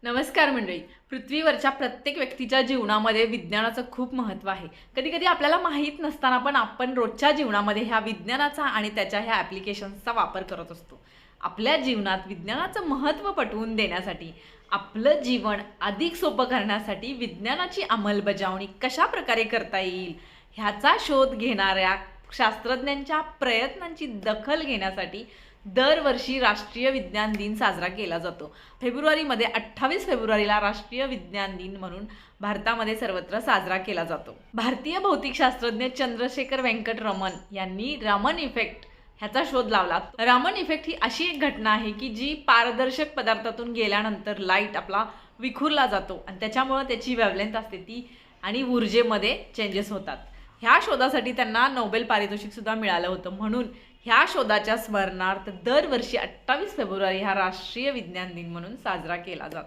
नमस्कार मंडळी. पृथ्वीवरच्या प्रत्येक व्यक्तीच्या जीवनामध्ये विज्ञानाचं खूप महत्त्व आहे. कधी-कधी आपल्याला माहीत नसताना पण आपण रोजच्या जीवनामध्ये ह्या विज्ञानाचा आणि त्याच्या ह्या ॲप्लिकेशन्सचा वापर करत असतो. आपल्या जीवनात विज्ञानाचं महत्त्व पटवून देण्यासाठी, आपलं जीवन अधिक सोपं करण्यासाठी विज्ञानाची अंमलबजावणी कशाप्रकारे करता येईल, ह्याचा शोध घेणाऱ्या शास्त्रज्ञांच्या प्रयत्नांची दखल घेण्यासाठी दरवर्षी राष्ट्रीय विज्ञान दिन साजरा केला जातो. फेब्रुवारीमध्ये 28 फेब्रुवारीला राष्ट्रीय विज्ञान दिन म्हणून भारतामध्ये सर्वत्र साजरा केला जातो. भारतीय भौतिकशास्त्रज्ञ चंद्रशेखर वेंकट रमन यांनी रामन इफेक्ट ह्याचा शोध लावला. रामन इफेक्ट ही अशी एक घटना आहे की जी पारदर्शक पदार्थातून गेल्यानंतर लाईट आपला विखुरला जातो आणि त्याच्यामुळे त्याची वेव्हलेंथ असते ती आणि ऊर्जेमध्ये चेंजेस होतात. ह्या शोधासाठी त्यांना नोबेल पारितोषिक सुद्धा मिळालं होतं. म्हणून ह्या शोधाच्या स्मरणार्थ दरवर्षी 28 फेब्रुवारी हा राष्ट्रीय विज्ञान दिन म्हणून साजरा केला जातो.